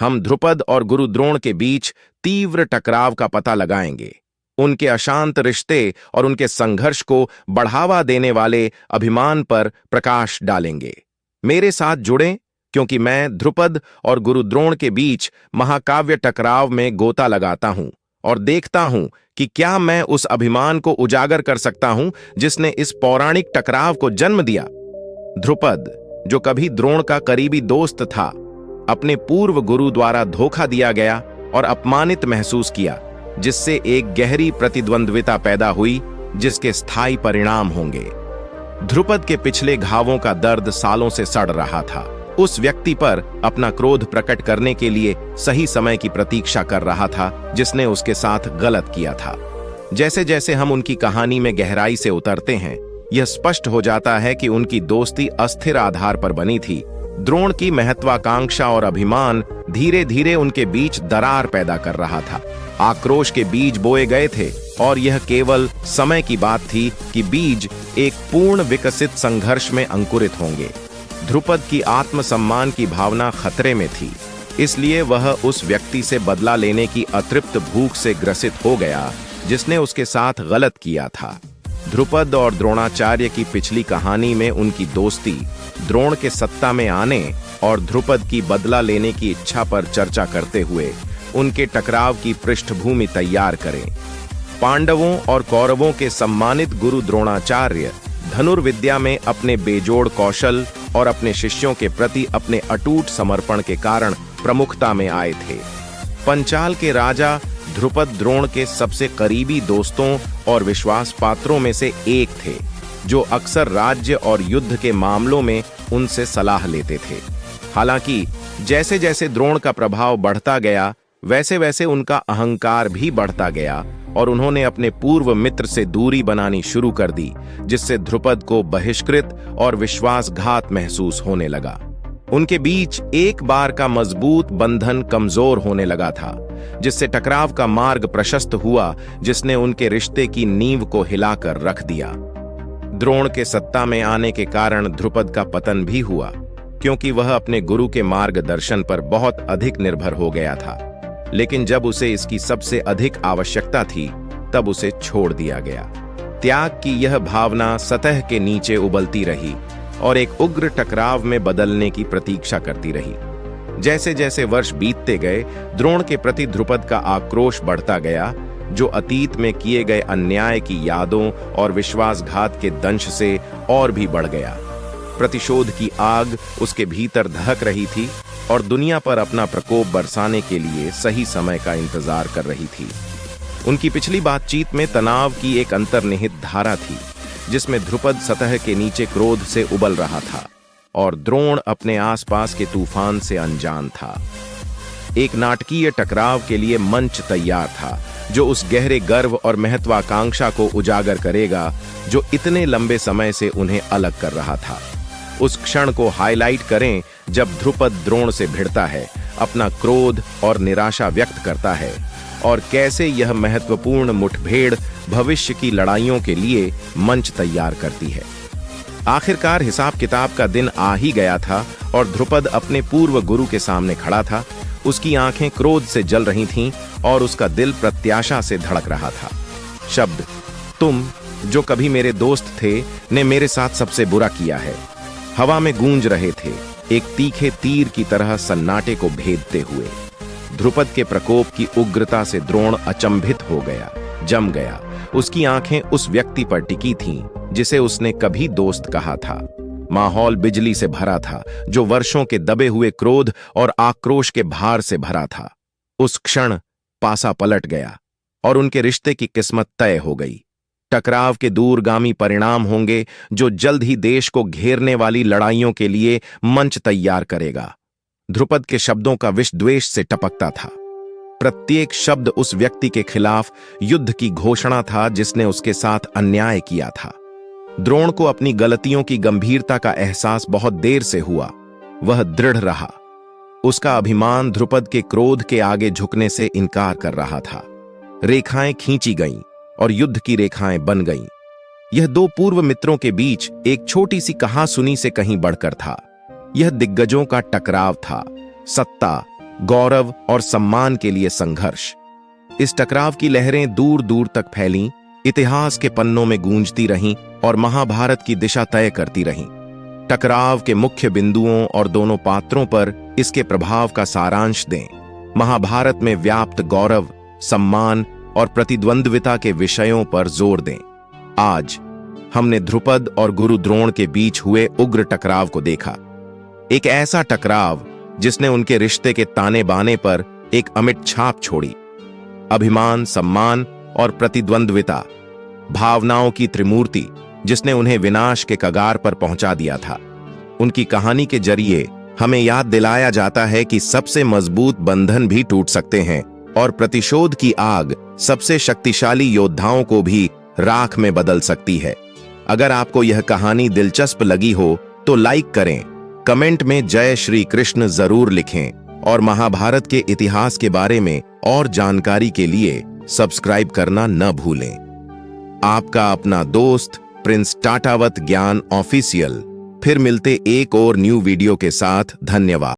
हम ध्रुपद और गुरु द्रोण के बीच तीव्र टकराव का पता लगाएंगे, उनके अशांत रिश्ते और उनके संघर्ष को बढ़ावा देने वाले अभिमान पर प्रकाश डालेंगे। मेरे साथ जुड़ें, क्योंकि मैं ध्रुपद और गुरु द्रोण के बीच महाकाव्य टकराव में गोता लगाता हूं और देखता हूं कि क्या मैं उस अभिमान को उजागर कर सकता हूं जिसने इस पौराणिक टकराव को जन्म दिया। ध्रुपद, जो कभी द्रोण का करीबी दोस्त था, अपने पूर्व गुरु द्वारा धोखा दिया गया और अपमानित महसूस किया, जिससे एक गहरी प्रतिद्वंद्विता पैदा हुई जिसके स्थायी परिणाम होंगे। ध्रुपद के पिछले घावों का दर्द सालों से सड़ रहा था। उस व्यक्ति पर अपना क्रोध प्रकट करने के लिए सही समय की प्रतीक्षा कर रहा था जिसने उसके साथ गलत किया था। जैसे जैसे हम उनकी कहानी में गहराई से उतरते हैं, यह स्पष्ट हो जाता है कि उनकी दोस्ती अस्थिर आधार पर बनी थी। द्रोण की महत्वाकांक्षा और अभिमान धीरे धीरे उनके बीच दरार पैदा कर रहा था। आक्रोश के बीज बोए गए थे और यह केवल समय की बात थी कि बीज एक पूर्ण विकसित संघर्ष में अंकुरित होंगे। ध्रुपद की आत्मसम्मान की भावना खतरे में थी, इसलिए वह उस व्यक्ति से बदला लेने की अतृप्त भूख से ग्रसित हो गया जिसने उसके साथ गलत किया था। ध्रुपद और द्रोणाचार्य की पिछली कहानी में उनकी दोस्ती द्रोण के सत्ता में आने और ध्रुपद की बदला लेने की इच्छा पर चर्चा करते हुए उनके टकराव की पृष्ठभूमि तैयार करें। पांडवों और कौरवों के सम्मानित गुरु द्रोणाचार्य धनुर्विद्या में अपने बेजोड़ कौशल और अपने शिष्यों के प्रति अपने अटूट समर्पण के कारण प्रमुखता में आए थे। पंचाल के राजा ध्रुपद द्रोण के सबसे करीबी दोस्तों और विश्वास पात्रों में से एक थे, जो अक्सर राज्य और युद्ध के मामलों में उनसे सलाह लेते थे। हालांकि जैसे जैसे द्रोण का प्रभाव बढ़ता गया, वैसे वैसे उनका अहंकार भी बढ़ता गया और उन्होंने अपने पूर्व मित्र से दूरी बनानी शुरू कर दी, जिससे ध्रुपद को बहिष्कृत और विश्वासघात महसूस होने लगा। उनके बीच एक बार का मजबूत बंधन कमजोर होने लगा था, जिससे टकराव का मार्ग प्रशस्त हुआ, जिसने उनके रिश्ते की नींव को हिलाकर रख दिया। द्रोण के सत्ता में आने के कारण ध्रुपद का पतन भी हुआ, क्योंकि वह अपने गुरु के मार्गदर्शन पर बहुत अधिक निर्भर हो गया था। लेकिन जब उसे इसकी सबसे अधिक आवश्यकता थी, तब उसे छोड़ दिया गया। त्याग की यह भावना सतह के नीचे उबलती रही और एक उग्र टकराव में बदलने की प्रतीक्षा करती रही। जैसे जैसे वर्ष बीतते गए, द्रोण के प्रति ध्रुपद का आक्रोश बढ़ता गया, जो अतीत में किए गए अन्याय की यादों और विश्वासघात के दंश से और भी बढ़ गया। प्रतिशोध की आग उसके भीतर दहक रही थी और दुनिया पर अपना प्रकोप बरसाने के लिए सही समय का इंतजार कर रही थी। उनकी पिछली बातचीत में तनाव की एक अंतर्निहित धारा थी, जिसमें ध्रुपद सतह के नीचे क्रोध से उबल रहा था और द्रोण अपने आसपास के तूफान से अनजान था। एक नाटकीय टकराव के लिए मंच तैयार था, जो उस गहरे गर्व और महत्वाकांक्षा को उजागर करेगा जो इतने लंबे समय से उन्हें अलग कर रहा था। उस क्षण को हाईलाइट करें जब ध्रुपद द्रोण से भिड़ता है, अपना क्रोध और निराशा व्यक्त करता है, और कैसे यह महत्वपूर्ण मुठभेड़ भविष्य की लड़ाइयों के लिए मंच तैयार करती है। आखिरकार हिसाब किताब का दिन आ ही गया था और ध्रुपद अपने पूर्व गुरु के सामने खड़ा था। उसकी आंखें क्रोध से जल रही थीं और उसका दिल प्रत्याशा से धड़क रहा था। शब्द "तुम, जो कभी मेरे दोस्त थे, ने मेरे साथ सबसे बुरा किया है" हवा में गूंज रहे थे, एक तीखे तीर की तरह सन्नाटे को भेदते हुए। ध्रुपद के प्रकोप की उग्रता से द्रोण अचंभित हो गया, जम गया। उसकी आंखें उस व्यक्ति पर टिकी थीं जिसे उसने कभी दोस्त कहा था। माहौल बिजली से भरा था, जो वर्षों के दबे हुए क्रोध और आक्रोश के भार से भरा था। उस क्षण पासा पलट गया और उनके रिश्ते की किस्मत तय हो गई। टकराव के दूरगामी परिणाम होंगे जो जल्द ही देश को घेरने वाली लड़ाइयों के लिए मंच तैयार करेगा। ध्रुपद के शब्दों का विष द्वेष से टपकता था। प्रत्येक शब्द उस व्यक्ति के खिलाफ युद्ध की घोषणा था जिसने उसके साथ अन्याय किया था। द्रोण को अपनी गलतियों की गंभीरता का एहसास बहुत देर से हुआ। वह दृढ़ रहा। उसका अभिमान ध्रुपद के क्रोध के आगे झुकने से इनकार कर रहा था। रेखाएं खींची गईं और युद्ध की रेखाएं बन गईं। यह दो पूर्व मित्रों के बीच एक छोटी सी कहासुनी से कहीं बढ़कर था। यह दिग्गजों का टकराव था, सत्ता, गौरव और सम्मान के लिए संघर्ष। इस टकराव की लहरें दूर दूर तक फैलीं, इतिहास के पन्नों में गूंजती रहीं और महाभारत की दिशा तय करती रहीं। टकराव के मुख्य बिंदुओं और दोनों पात्रों पर इसके प्रभाव का सारांश दें। महाभारत में व्याप्त गौरव, सम्मान और प्रतिद्वंद्विता के विषयों पर जोर दें। आज हमने ध्रुपद और गुरु द्रोण के बीच हुए उग्र टकराव को देखा। एक ऐसा टकराव जिसने उनके रिश्ते के ताने बाने पर एक अमिट छाप छोड़ी। अभिमान, सम्मान और प्रतिद्वंद्विता, भावनाओं की त्रिमूर्ति जिसने उन्हें विनाश के कगार पर पहुंचा दिया था। उनकी कहानी के जरिए हमें याद दिलाया जाता है कि सबसे मजबूत बंधन भी टूट सकते हैं और प्रतिशोध की आग सबसे शक्तिशाली योद्धाओं को भी राख में बदल सकती है। अगर आपको यह कहानी दिलचस्प लगी हो तो लाइक करें, कमेंट में जय श्री कृष्ण जरूर लिखें और महाभारत के इतिहास के बारे में और जानकारी के लिए सब्सक्राइब करना न भूलें। आपका अपना दोस्त प्रिंस टाटावत ज्ञान ऑफिशियल। फिर मिलते एक और न्यू वीडियो के साथ। धन्यवाद।